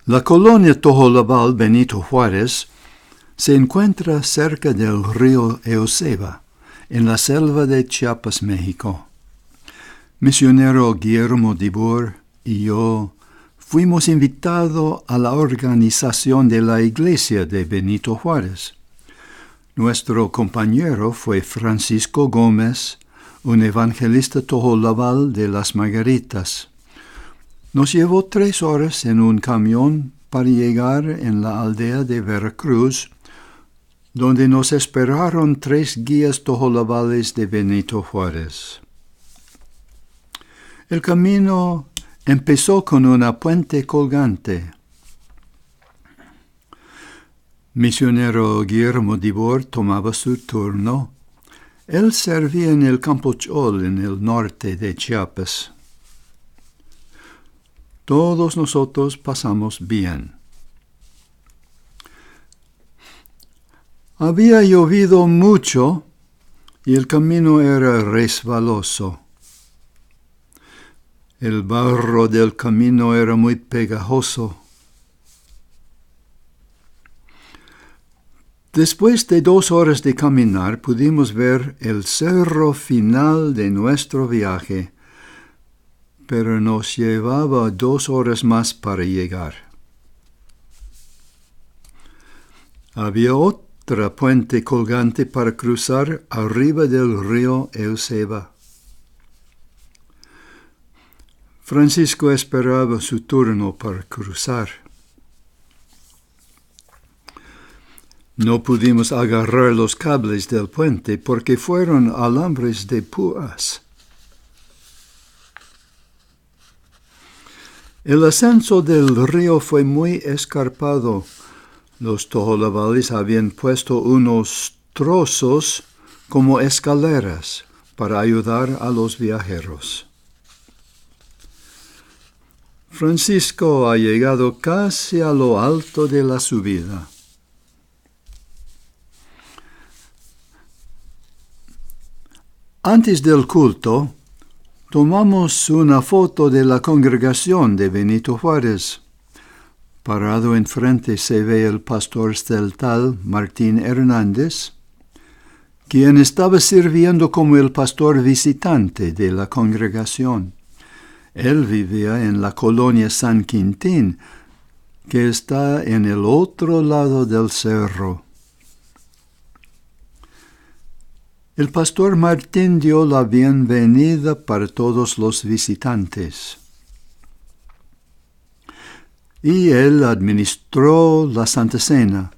La colonia Tojolabal Benito Juárez se encuentra cerca del río Euseba, en la selva de Chiapas, México. Misionero Guillermo Dibur y yo fuimos invitados a la organización de la iglesia de Benito Juárez. Nuestro compañero fue Francisco Gómez, un evangelista tojolabal de Las Margaritas. Nos llevó 3 horas en un camión para llegar en la aldea de Veracruz, donde nos esperaron 3 guías tojolabales de Benito Juárez. El camino empezó con una puente colgante. Misionero Guillermo Dibur tomaba su turno. Él servía en el Campo Chol, en el norte de Chiapas. Todos nosotros pasamos bien. Había llovido mucho y el camino era resbaloso. El barro del camino era muy pegajoso. Después de 2 horas de caminar, pudimos ver el cerro final de nuestro viaje, pero nos llevaba 2 horas más para llegar. Había otra puente colgante para cruzar arriba del río Euseba. Francisco esperaba su turno para cruzar. No pudimos agarrar los cables del puente porque fueron alambres de púas. El ascenso del río fue muy escarpado. Los tojolabales habían puesto unos trozos como escaleras para ayudar a los viajeros. Francisco ha llegado casi a lo alto de la subida. Antes del culto, tomamos una foto de la congregación de Benito Juárez. Parado enfrente se ve el pastor celtal Martín Hernández, quien estaba sirviendo como el pastor visitante de la congregación. Él vivía en la colonia San Quintín, que está en el otro lado del cerro. El pastor Martín dio la bienvenida para todos los visitantes. Y él administró la Santa Cena.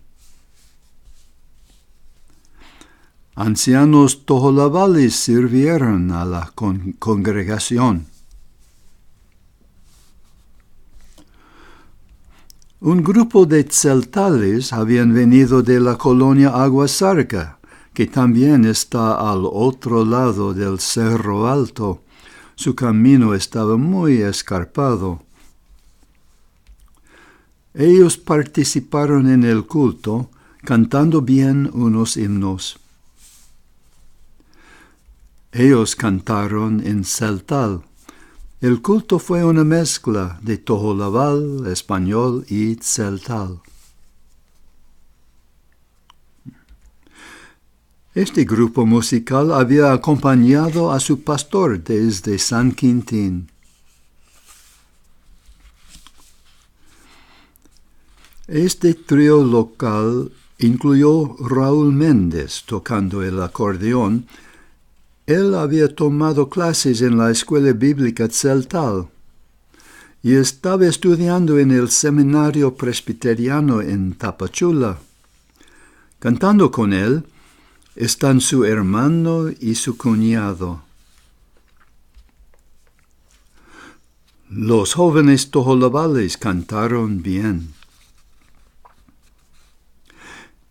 Ancianos tojolabales sirvieron a la congregación. Un grupo de tzeltales habían venido de la colonia Aguasarca, que también está al otro lado del Cerro Alto. Su camino estaba muy escarpado. Ellos participaron en el culto, cantando bien unos himnos. Ellos cantaron en celtal. El culto fue una mezcla de tojolabal, español y celtal. Este grupo musical había acompañado a su pastor desde San Quintín. Este trío local incluyó Raúl Méndez tocando el acordeón. Él había tomado clases en la escuela bíblica celtal y estaba estudiando en el seminario presbiteriano en Tapachula. Cantando con él están su hermano y su cuñado. Los jóvenes tojolabales cantaron bien.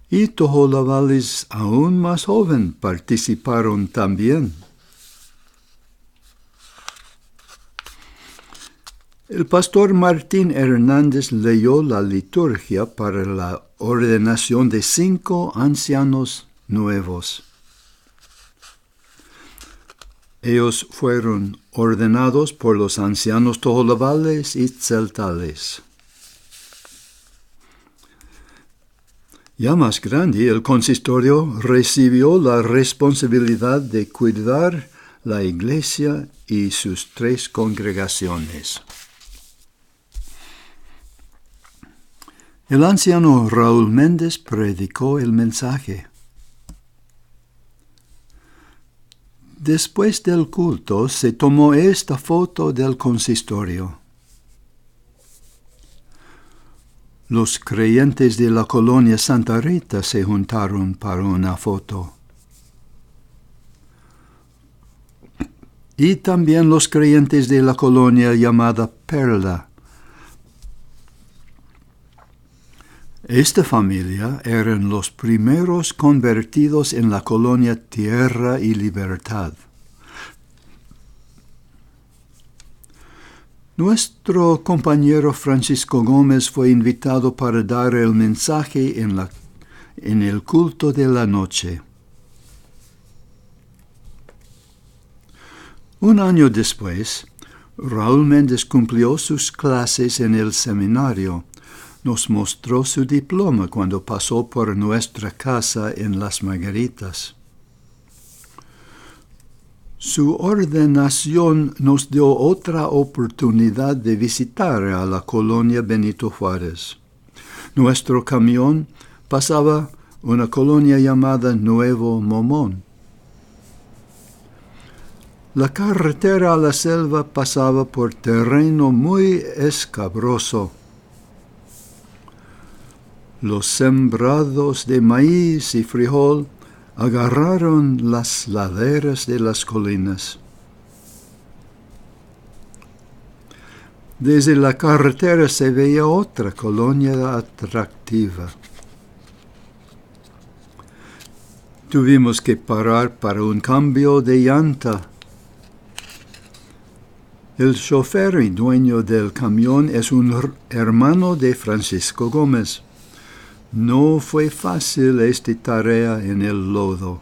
Y tojolabales aún más jóvenes participaron también. El pastor Martín Hernández leyó la liturgia para la ordenación de 5 ancianos nuevos. Ellos fueron ordenados por los ancianos tojolabales y tzeltales. Ya más grande, el consistorio recibió la responsabilidad de cuidar la iglesia y sus 3 congregaciones. El anciano Raúl Méndez predicó el mensaje. Después del culto se tomó esta foto del consistorio. Los creyentes de la colonia Santa Rita se juntaron para una foto. Y también los creyentes de la colonia llamada Perla. Esta familia eran los primeros convertidos en la colonia Tierra y Libertad. Nuestro compañero Francisco Gómez fue invitado para dar el mensaje en el culto de la noche. Un año después, Raúl Méndez cumplió sus clases en el seminario. Nos mostró su diploma cuando pasó por nuestra casa en Las Margaritas. Su ordenación nos dio otra oportunidad de visitar a la colonia Benito Juárez. Nuestro camión pasaba una colonia llamada Nuevo Momón. La carretera a la selva pasaba por terreno muy escabroso. Los sembrados de maíz y frijol agarraron las laderas de las colinas. Desde la carretera se veía otra colonia atractiva. Tuvimos que parar para un cambio de llanta. El chofer y dueño del camión es un hermano de Francisco Gómez. No fue fácil esta tarea en el lodo.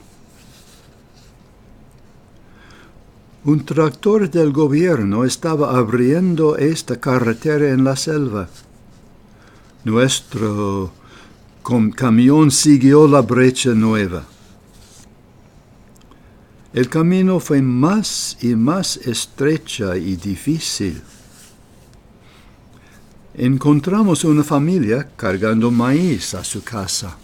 Un tractor del gobierno estaba abriendo esta carretera en la selva. Nuestro camión siguió la brecha nueva. El camino fue más y más estrecha y difícil. Encontramos una familia cargando maíz a su casa.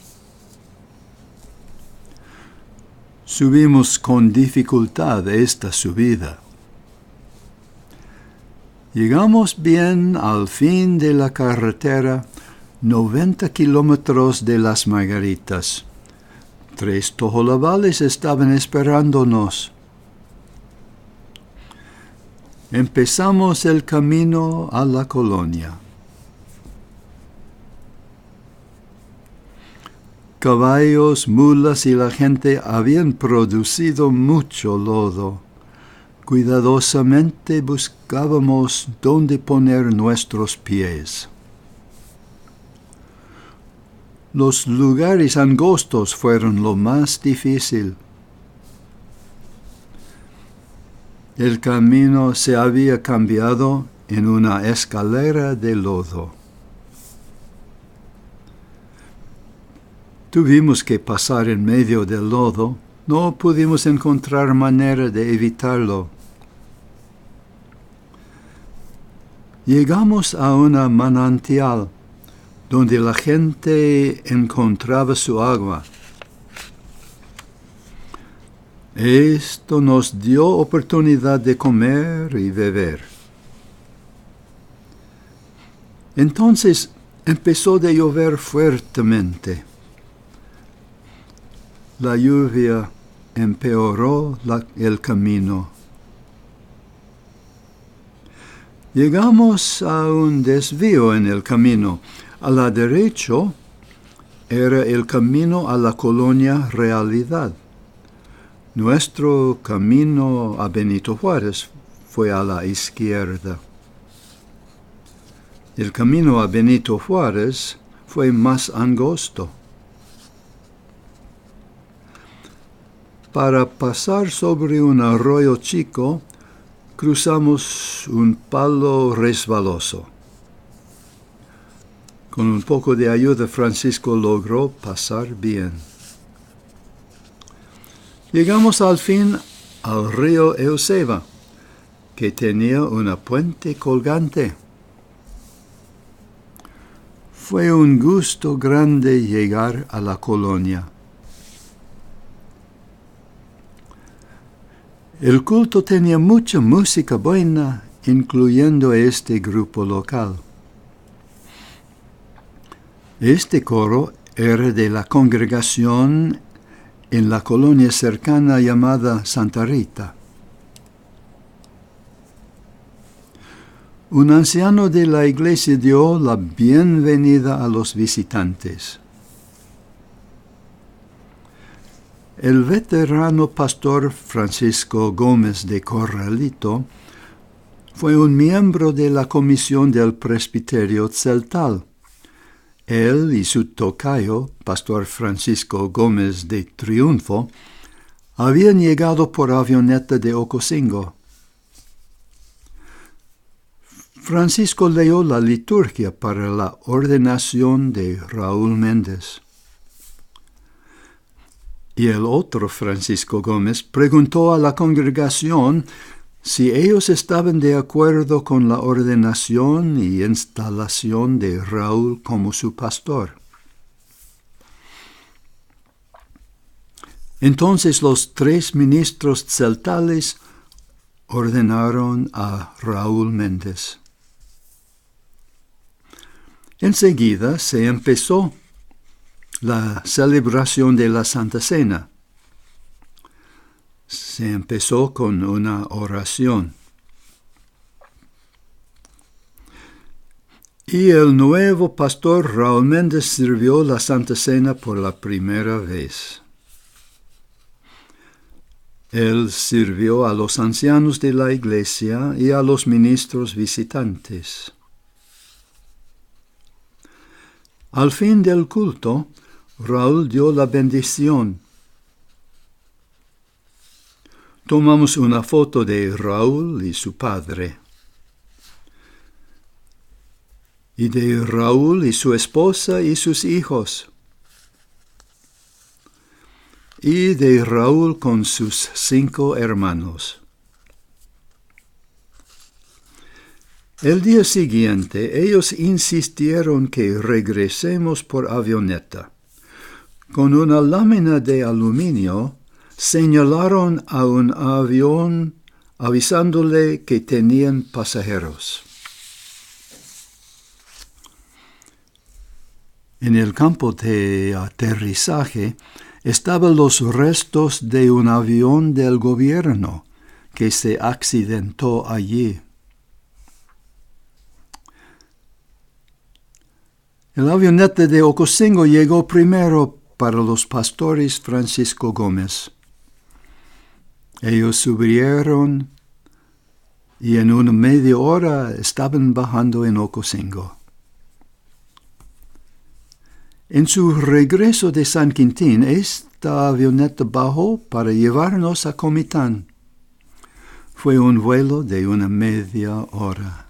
Subimos con dificultad esta subida. Llegamos bien al fin de la carretera, 90 kilómetros de Las Margaritas. 3 tojolabales estaban esperándonos. Empezamos el camino a la colonia. Caballos, mulas y la gente habían producido mucho lodo. Cuidadosamente buscábamos dónde poner nuestros pies. Los lugares angostos fueron lo más difícil. El camino se había cambiado en una escalera de lodo. Tuvimos que pasar en medio del lodo. No pudimos encontrar manera de evitarlo. Llegamos a una manantial donde la gente encontraba su agua. Esto nos dio oportunidad de comer y beber. Entonces empezó a llover fuertemente. La lluvia empeoró el camino. Llegamos a un desvío en el camino. A la derecha era el camino a la colonia Realidad. Nuestro camino a Benito Juárez fue a la izquierda. El camino a Benito Juárez fue más angosto. Para pasar sobre un arroyo chico, cruzamos un palo resbaloso. Con un poco de ayuda, Francisco logró pasar bien. Llegamos al fin al río Euseba, que tenía una puente colgante. Fue un gusto grande llegar a la colonia. El culto tenía mucha música buena, incluyendo este grupo local. Este coro era de la congregación en la colonia cercana llamada Santa Rita. Un anciano de la iglesia dio la bienvenida a los visitantes. El veterano pastor Francisco Gómez de Corralito fue un miembro de la comisión del presbiterio Tzeltal. Él y su tocayo, pastor Francisco Gómez de Triunfo, habían llegado por avioneta de Ocosingo. Francisco leyó la liturgia para la ordenación de Raúl Méndez. Y el otro Francisco Gómez preguntó a la congregación si ellos estaban de acuerdo con la ordenación y instalación de Raúl como su pastor. Entonces los 3 ministros tzeltales ordenaron a Raúl Méndez. Enseguida se empezó la celebración de la Santa Cena. Se empezó con una oración. Y el nuevo pastor Raúl Méndez sirvió la Santa Cena por la primera vez. Él sirvió a los ancianos de la iglesia y a los ministros visitantes. Al fin del culto, Raúl dio la bendición. Tomamos una foto de Raúl y su padre. Y de Raúl y su esposa y sus hijos. Y de Raúl con sus 5 hermanos. El día siguiente, ellos insistieron que regresemos por avioneta. Con una lámina de aluminio, señalaron a un avión avisándole que tenían pasajeros. En el campo de aterrizaje estaban los restos de un avión del gobierno que se accidentó allí. El avioneta de Ocosingo llegó primero para los pastores Francisco Gómez. Ellos subieron y en una media hora estaban bajando en Ocosingo. En su regreso de San Quintín, esta avioneta bajó para llevarnos a Comitán. Fue un vuelo de una media hora.